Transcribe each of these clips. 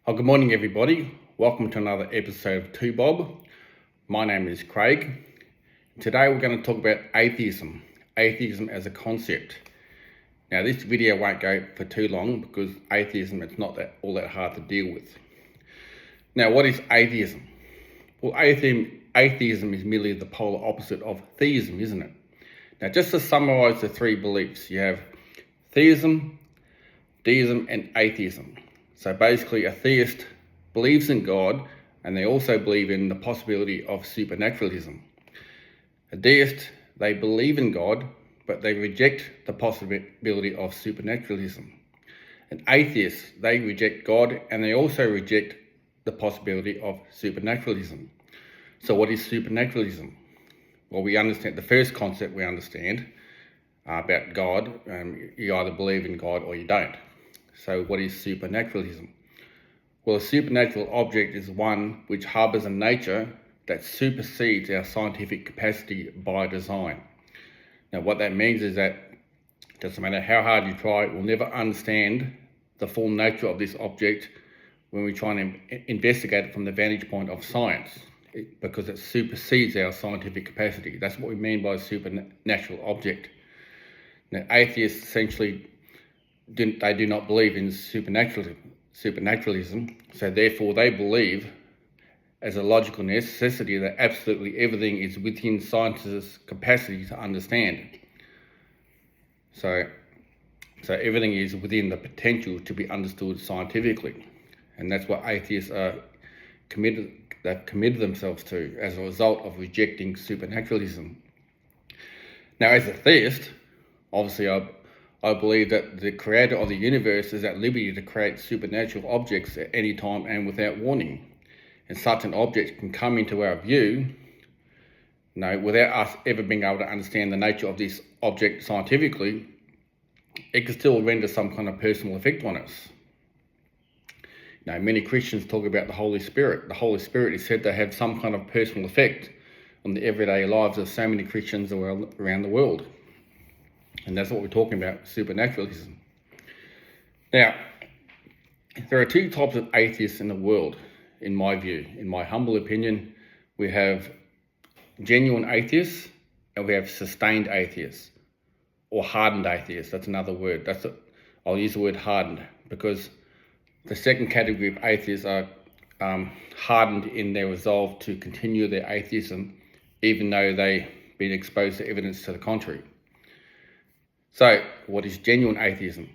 Good morning, everybody. Welcome to another episode of 2 Bob. My name is Craig. Today we're going to talk about atheism as a concept. Now, this video won't go for too long because atheism, it's not all that hard to deal with. Now, what is atheism? Well, atheism is merely the polar opposite of theism, isn't it? Now, just to summarize the three beliefs, you have theism, deism, and atheism. So basically, a theist believes in God, and they also believe in the possibility of supernaturalism. A deist, they believe in God, but they reject the possibility of supernaturalism. An atheist, they reject God, and they also reject the possibility of supernaturalism. So what is supernaturalism? Well, we understand the first concept we understand about God. You either believe in God or you don't. So what is supernaturalism? Well, a supernatural object is one which harbours a nature that supersedes our scientific capacity by design. Now, what that means is that it doesn't matter how hard you try, we'll never understand the full nature of this object when we try and investigate it from the vantage point of science, because it supersedes our scientific capacity. That's what we mean by a supernatural object. Now, atheists essentially they do not believe in supernaturalism, so therefore they believe as a logical necessity that absolutely everything is within science's capacity to understand. So everything is within the potential to be understood scientifically, and that's what atheists are they've committed themselves to as a result of rejecting supernaturalism. Now, as a theist, obviously I believe that the creator of the universe is at liberty to create supernatural objects at any time and without warning. And such an object can come into our view, without us ever being able to understand the nature of this object scientifically. It can still render some kind of personal effect on us. Many Christians talk about the Holy Spirit. The Holy Spirit is said to have some kind of personal effect on the everyday lives of so many Christians around the world. And that's what we're talking about, supernaturalism. Now, there are two types of atheists in the world, in my view. In my humble opinion, we have genuine atheists and we have sustained atheists, or hardened atheists. That's another word. I'll use the word hardened because the second category of atheists are hardened in their resolve to continue their atheism, even though they've been exposed to evidence to the contrary. So, what is genuine atheism?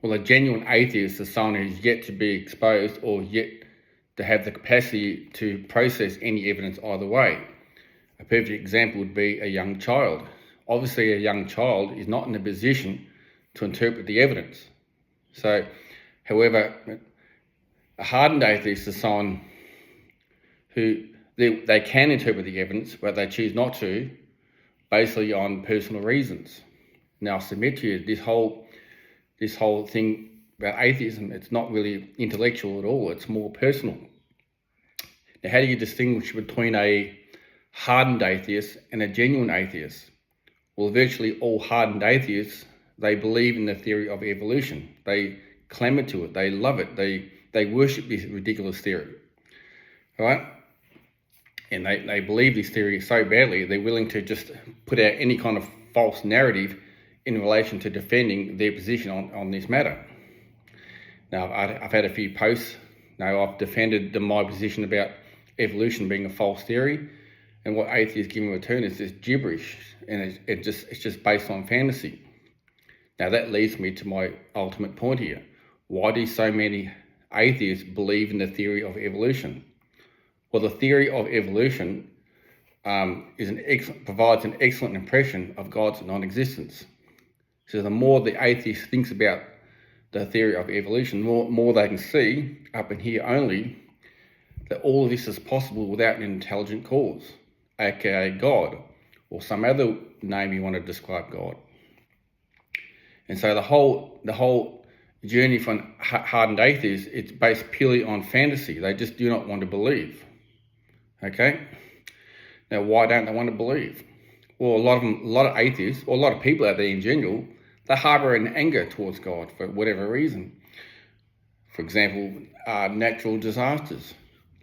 Well, a genuine atheist is someone who's yet to be exposed or yet to have the capacity to process any evidence either way. A perfect example would be a young child. Obviously, a young child is not in a position to interpret the evidence. So, however, a hardened atheist is someone who they can interpret the evidence, but they choose not to, basically on personal reasons. Now, I submit to you, this whole thing about atheism, it's not really intellectual at all. It's more personal. Now, how do you distinguish between a hardened atheist and a genuine atheist? Well, virtually all hardened atheists, they believe in the theory of evolution. They clamour to it. They love it. They worship this ridiculous theory, right? And they believe this theory so badly, they're willing to just put out any kind of false narrative in relation to defending their position on this matter. Now, I've had a few posts. I've defended my position about evolution being a false theory, and what atheists give in return is just gibberish, and it's just based on fantasy. Now, that leads me to my ultimate point here. Why do so many atheists believe in the theory of evolution? Well, the theory of evolution provides an excellent impression of God's non-existence. So the more the atheist thinks about the theory of evolution, more they can see, up in here only, that all of this is possible without an intelligent cause, aka God, or some other name you want to describe God. And so the whole journey from hardened atheists, it's based purely on fantasy. They just do not want to believe. Okay? Now, why don't they want to believe? Well, a lot of atheists, or a lot of people out there in general, they harbour an anger towards God for whatever reason. For example, natural disasters.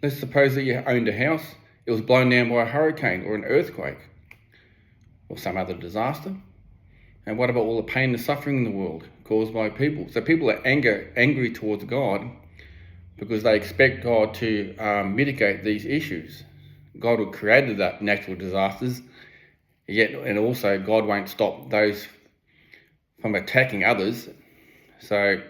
Let's suppose that you owned a house, it was blown down by a hurricane or an earthquake or some other disaster. And what about all the pain and suffering in the world caused by people? So people are angry towards God because they expect God to mitigate these issues. God who created that natural disasters, yet and also God won't stop those from attacking others. So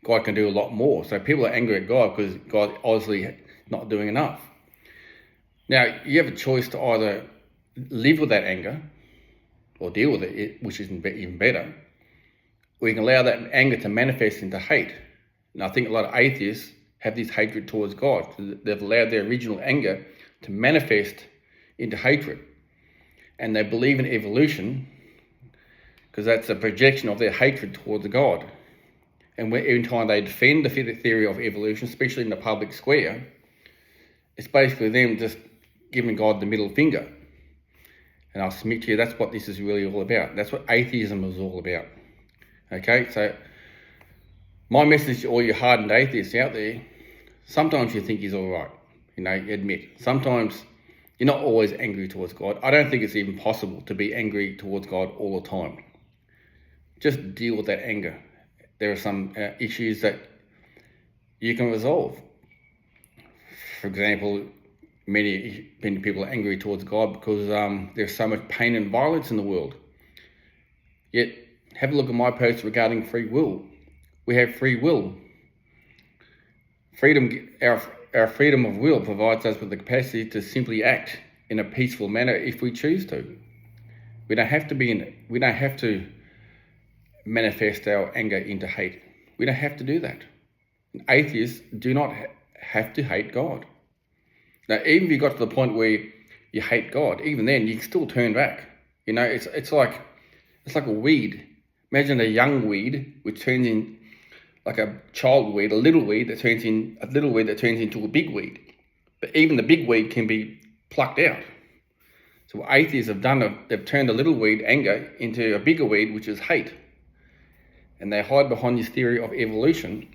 God can do a lot more. So people are angry at God because God obviously not doing enough. Now, you have a choice to either live with that anger or deal with it, which is even better, or you can allow that anger to manifest into hate. And I think a lot of atheists have this hatred towards God. They've allowed their original anger to manifest into hatred. And they believe in evolution because that's a projection of their hatred towards God. And every time they defend the theory of evolution, especially in the public square, it's basically them just giving God the middle finger. And I'll submit to you, that's what this is really all about. That's what atheism is all about. Okay, so my message to all you hardened atheists out there, sometimes you think he's all right, admit. Sometimes you're not always angry towards God. I don't think it's even possible to be angry towards God all the time. Just deal with that anger. There are some issues that you can resolve. For example, many people are angry towards God because there's so much pain and violence in the world. Yet, have a look at my post regarding free will. We have free will. Our freedom of will provides us with the capacity to simply act in a peaceful manner if we choose to. We don't have to be in it. We don't have to manifest our anger into hate. We don't have to do that. Atheists do not have to hate God. Now, even if you got to the point where you hate God, even then you can still turn back. It's like a weed. Imagine a young weed which turns in like a child weed, a little weed that turns into a big weed. But even the big weed can be plucked out. So what atheists have done, they've turned a little weed, anger, into a bigger weed, which is hate. And they hide behind this theory of evolution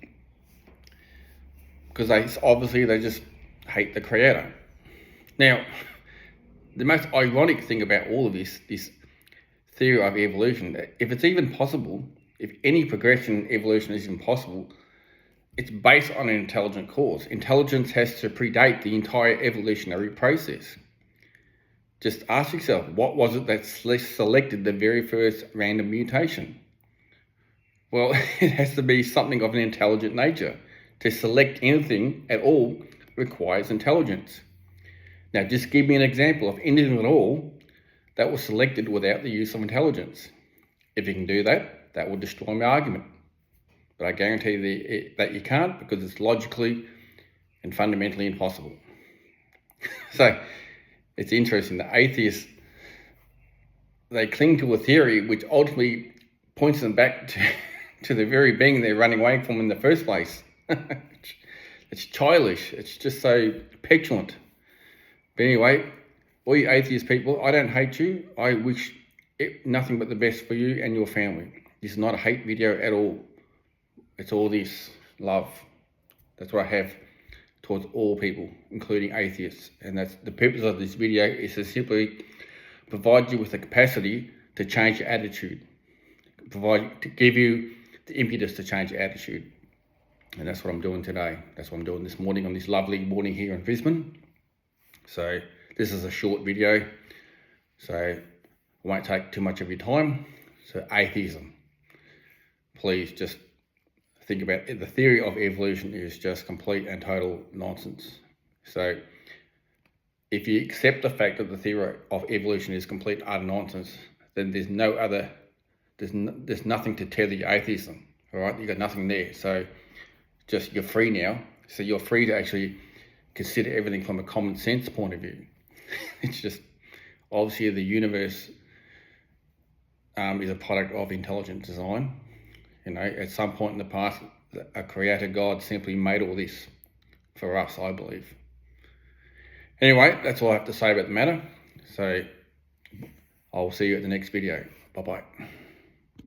because they just hate the Creator. Now, the most ironic thing about all of this theory of evolution, if it's even possible, if any progression in evolution is even possible, it's based on an intelligent cause. Intelligence has to predate the entire evolutionary process. Just ask yourself, what was it that selected the very first random mutation? Well, it has to be something of an intelligent nature. To select anything at all requires intelligence. Now, just give me an example of anything at all that was selected without the use of intelligence. If you can do that, that will destroy my argument. But I guarantee that you can't, because it's logically and fundamentally impossible. So, it's interesting that atheists, they cling to a theory which ultimately points them back to the very being they're running away from in the first place. It's childish. It's just so petulant. But anyway, all you atheist people, I don't hate you. I wish nothing but the best for you and your family. This is not a hate video at all. It's all this love. That's what I have towards all people, including atheists. And that's the purpose of this video, is to simply provide you with the capacity to change your attitude. To give you the impetus to change your attitude. And that's what I'm doing today. That's what I'm doing this morning on this lovely morning here in Brisbane. So this is a short video, so I won't take too much of your time. So atheism. Please just think about it. The theory of evolution is just complete and total nonsense. So if you accept the fact that the theory of evolution is complete utter nonsense, then there's nothing to tether your atheism. All right, you got nothing there. So just you're free now. So you're free to actually consider everything from a common sense point of view. It's just obviously the universe is a product of intelligent design. At some point in the past, a creator God simply made all this for us, I believe. Anyway, that's all I have to say about the matter. So I'll see you at the next video. Bye-bye.